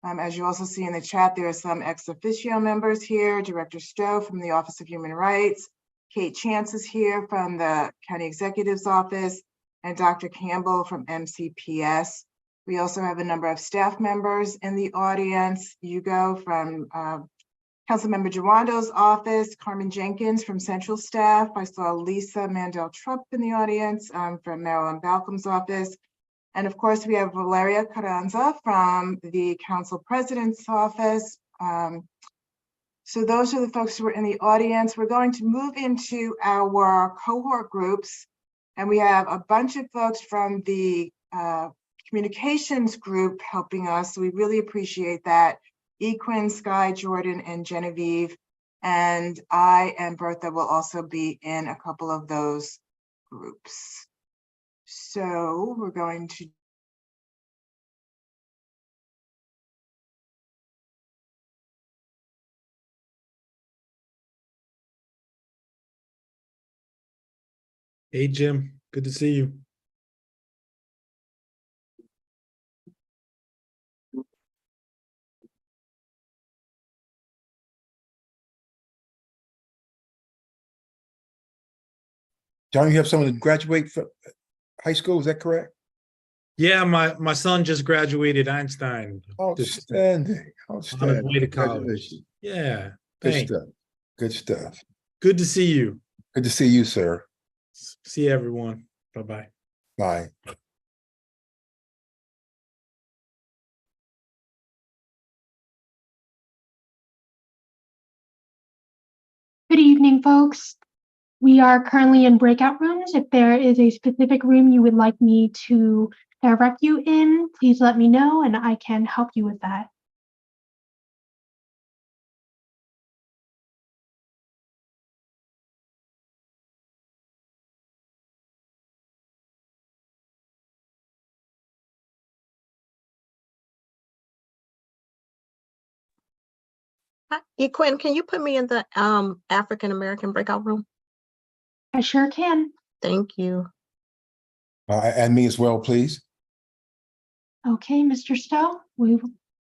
as you also see in the chat, there are some ex officio members here, Director Stowe from the Office of Human Rights, Kate Chance is here from the County Executive's Office, and Dr. Campbell from MCPS. We also have a number of staff members in the audience. Hugo from Councilmember Giwando's office, Carmen Jenkins from Central Staff. I saw Lisa Mandel-Trupp in the audience from Marilyn Balcom's office. And of course, we have Valeria Carranza from the Council President's office. So those are the folks who are in the audience. We're going to move into our cohort groups. And we have a bunch of folks from the communications group helping us. So we really appreciate that. Equin, Sky, Jordan, and Genevieve. And I and Bertha will also be in a couple of those groups. So we're going to Hey, Jim, good to see you. John, you have someone to graduate from high school, is that correct? Yeah, my son just graduated Einstein. Outstanding, On his outstanding. way to college. Congratulations. Yeah, Good thanks. stuff, good stuff. Good to see you. Good to see you, sir. See everyone. Bye-bye. Bye. Good evening, folks. We are currently in breakout rooms. If there is a specific room you would like me to direct you in, please let me know and I can help you with that. Quinn, can you put me in the African American breakout room? I sure can. Thank you. And me as well, please. Okay, Mr. Stowe, we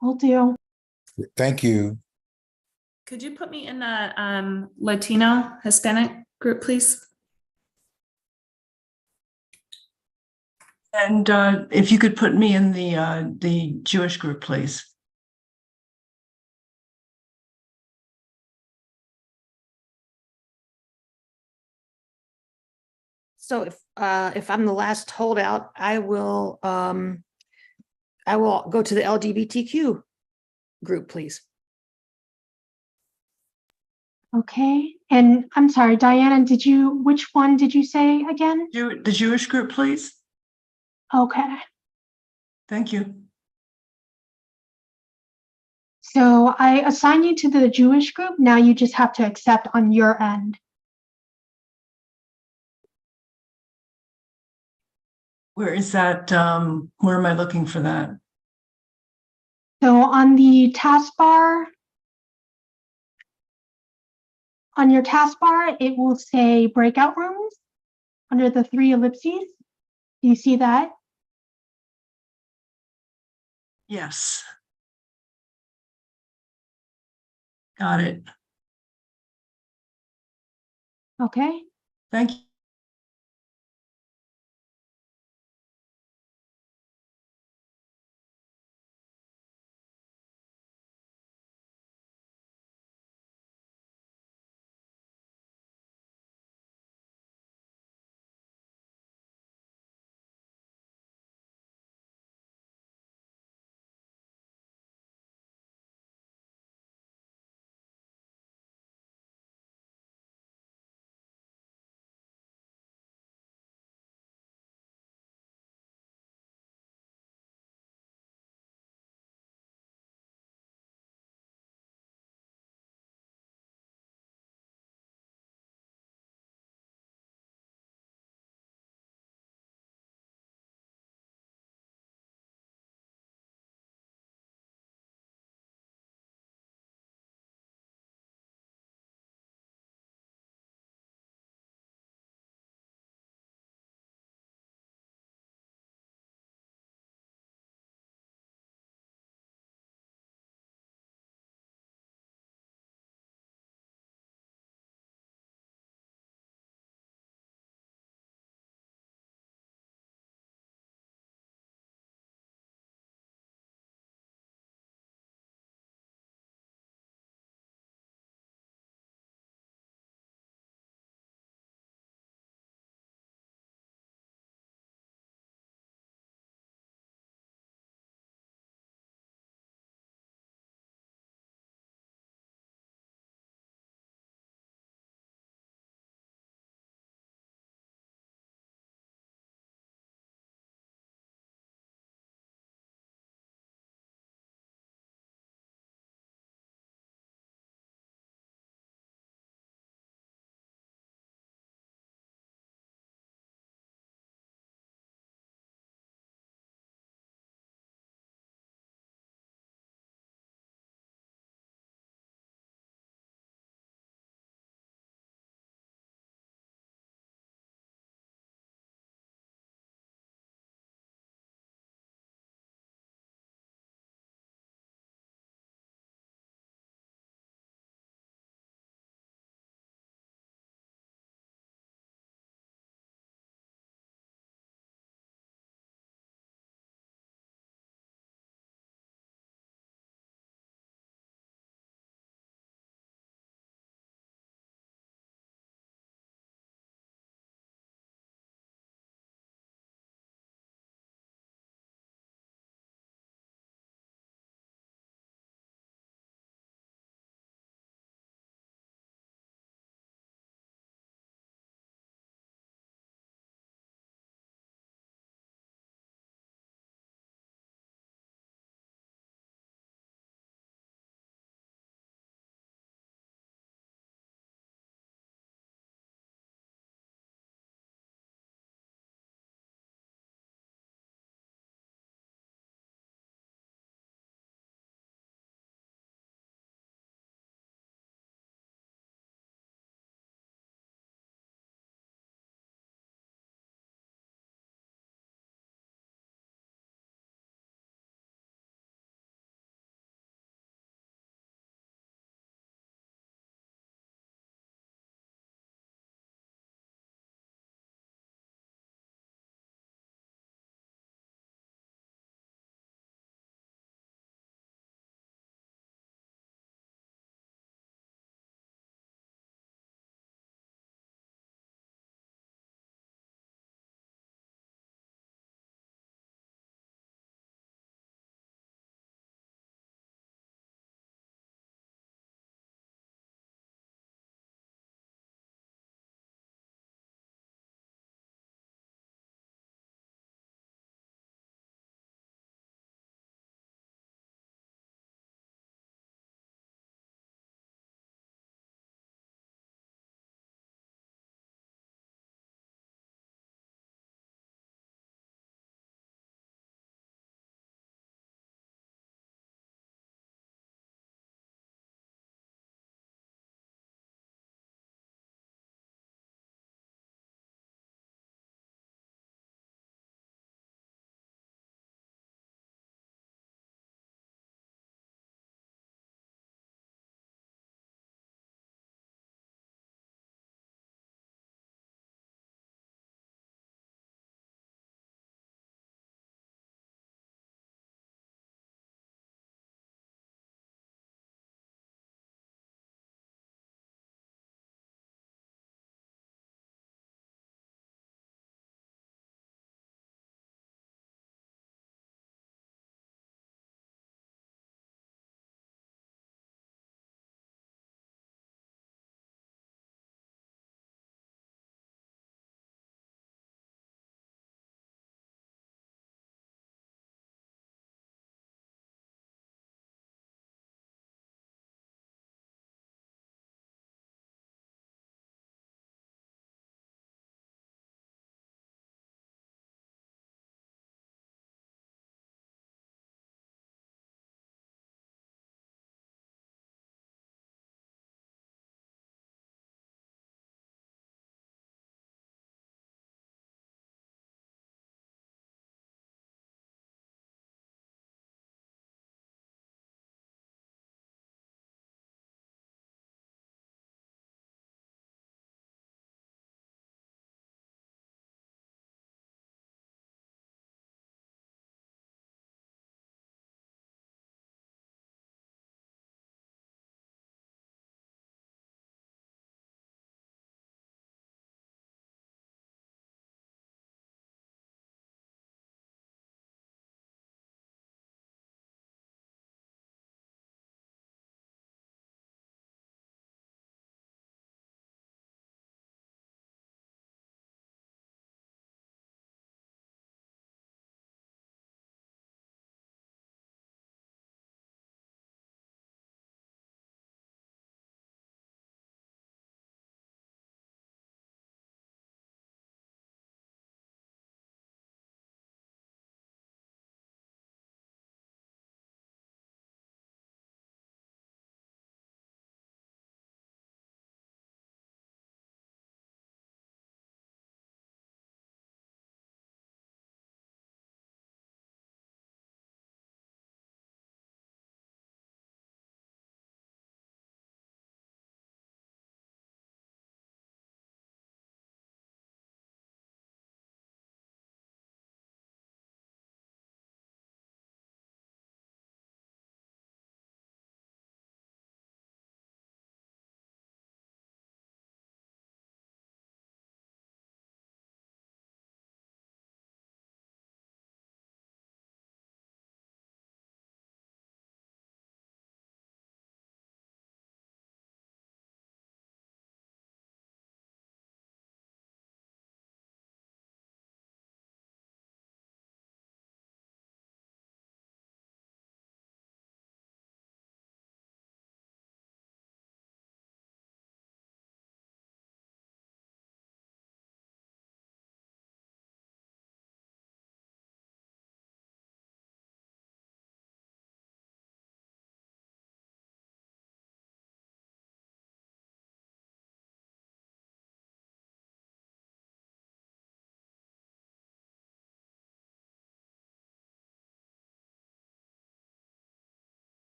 will do. Thank you. Could you put me in the Latino Hispanic group, please? And if you could put me in the Jewish group, please. So if I'm the last holdout, I will go to the LGBTQ group, please. Okay, and I'm sorry, Diana, which one did you say again? The Jewish group, please. Okay. Thank you. So I assign you to the Jewish group. Now you just have to accept on your end. Where is that? Where am I looking for that? So on the taskbar, on your taskbar, it will say breakout rooms under the 3 ellipses. Do you see that? Yes. Got it. Okay. Thank you.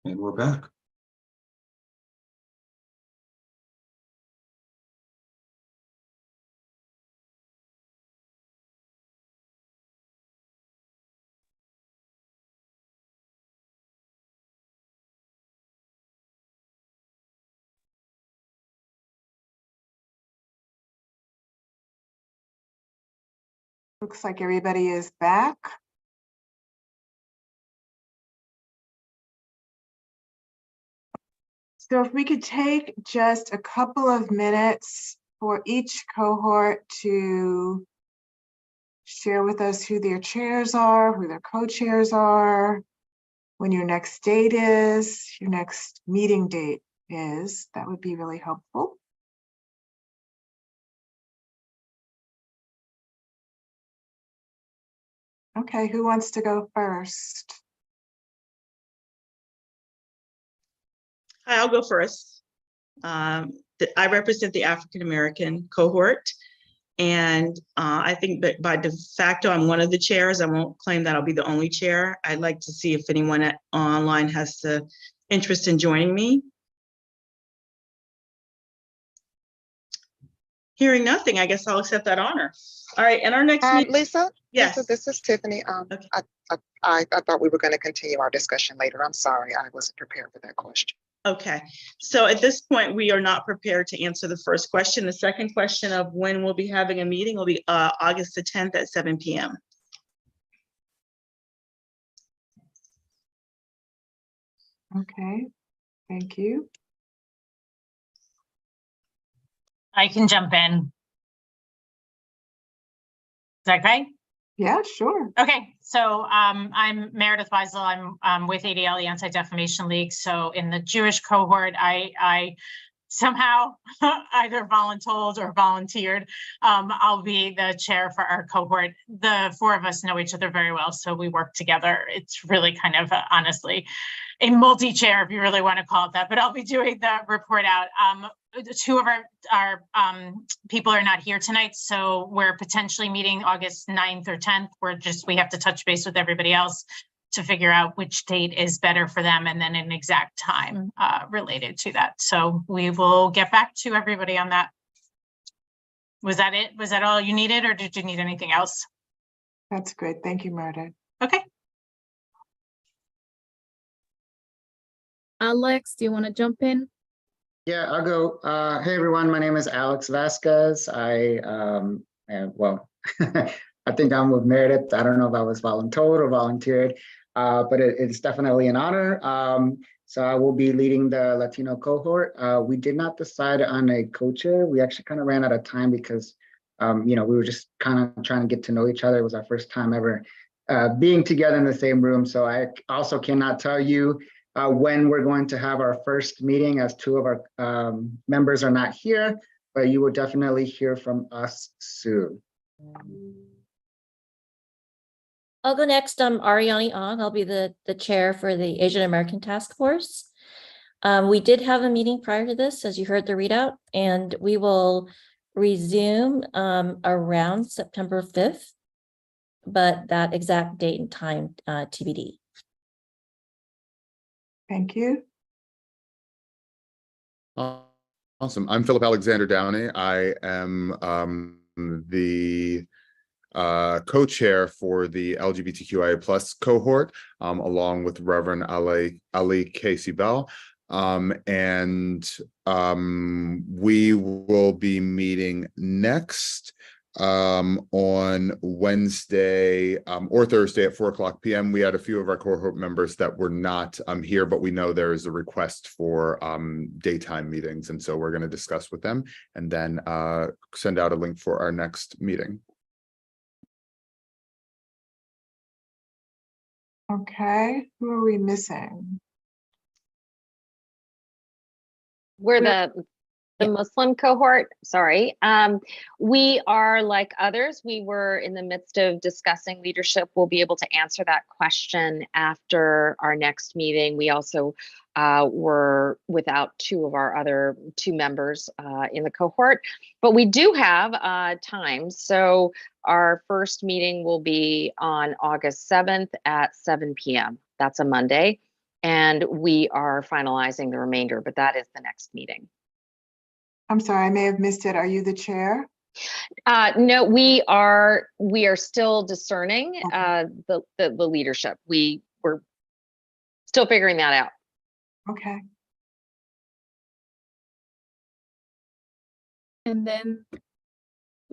And we're back. Looks like everybody is back. So if we could take just a couple of minutes for each cohort to share with us who their chairs are, who their co-chairs are, when your next date is, your next meeting date is, that would be really helpful. Okay, who wants to go first? Hi, I'll go first. I represent the African American cohort, and I think that by de facto, I'm one of the chairs. I won't claim that I'll be the only chair. I'd like to see if anyone online has the interest in joining me. Hearing nothing, I guess I'll accept that honor. All right, and our next meeting. Lisa? Yes. Lisa, this is Tiffany. Okay. I thought we were going to continue our discussion later. I'm sorry, I wasn't prepared for that question. Okay, so at this point, we are not prepared to answer the first question. The second question of when we'll be having a meeting will be August the 10th at 7 p.m. Okay, thank you. I can jump in. Is that okay? Yeah, sure. Okay, so I'm Meredith Weisel. I'm with ADL, the Anti-Defamation League. So in the Jewish cohort, I somehow either voluntold or volunteered. I'll be the chair for our cohort. The four of us know each other very well, so we work together. It's really kind of honestly a multi-chair, if you really want to call it that, but I'll be doing the report out. Two of our people are not here tonight, so we're potentially meeting August 9th or 10th. We have to touch base with everybody else to figure out which date is better for them, and then an exact time related to that. So we will get back to everybody on that. Was that it? Was that all you needed, or did you need anything else? That's great. Thank you, Meredith. Okay. Alex, do you want to jump in? Yeah, I'll go. Hey, everyone. My name is Alex Vasquez. Well, I think I'm with Meredith. I don't know if I was voluntold or volunteered, but it's definitely an honor. So I will be leading the Latino cohort. We did not decide on a co-chair. We actually kind of ran out of time because, we were just kind of trying to get to know each other. It was our first time ever being together in the same room. So I also cannot tell you when we're going to have our first meeting, as two of our members are not here, but you will definitely hear from us soon. I'll go next. I'm Ariani Ong. I'll be the chair for the Asian American Task Force. We did have a meeting prior to this, as you heard the readout, and we will resume around September 5th, but that exact date and time TBD. Thank you. Awesome. I'm Philip Alexander Downey. I am the co-chair for the LGBTQIA+ cohort, along with Reverend Ali Casey Bell. And we will be meeting next on Wednesday or Thursday at 4:00 p.m. We had a few of our cohort members that were not here, but we know there is a request for daytime meetings, and so we're going to discuss with them and then send out a link for our next meeting. Okay, who are we missing? We're the Muslim cohort, sorry. We are like others. We were in the midst of discussing leadership. We'll be able to answer that question after our next meeting. We also were without two of our other two members in the cohort, but we do have time. So our first meeting will be on August 7th at 7 p.m. That's a Monday. And we are finalizing the remainder, but that is the next meeting. I'm sorry, I may have missed it. Are you the chair? No, we are still discerning the leadership. We're still figuring that out. Okay. And then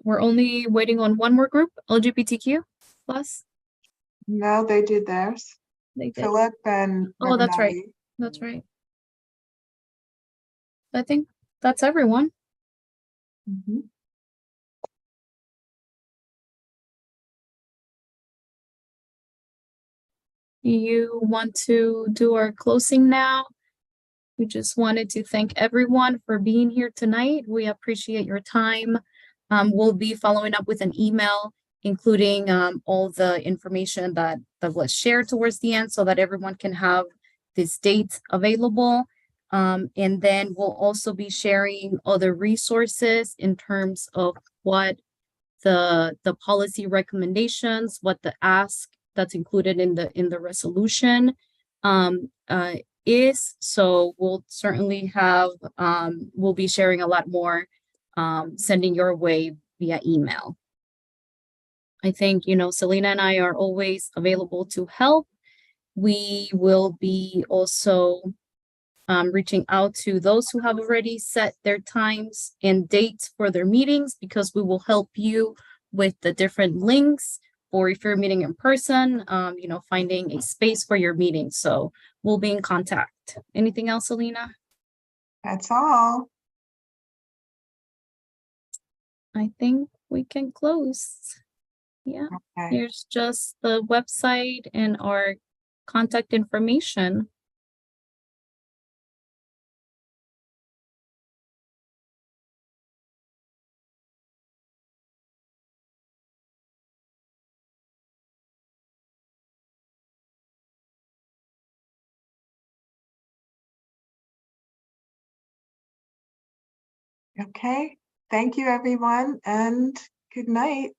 we're only waiting on one more group, LGBTQ plus. No, they did theirs. They did. Philip and. Oh, that's right. Ravenelli. That's right. I think that's everyone. Mhm. You want to do our closing now? We just wanted to thank everyone for being here tonight. We appreciate your time. We'll be following up with an email, including all the information that was shared towards the end so that everyone can have this date available. And then we'll also be sharing other resources in terms of what the policy recommendations, what the ask that's included in the resolution is. So we'll certainly have, we'll be sharing a lot more, sending your way via email. I think, Selena and I are always available to help. We will be also reaching out to those who have already set their times and dates for their meetings, because we will help you with the different links, or if you're meeting in person, finding a space for your meeting. So we'll be in contact. Anything else, Selena? That's all. I think we can close. Yeah. Okay. Here's just the website and our contact information. Okay. Thank you, everyone, and good night.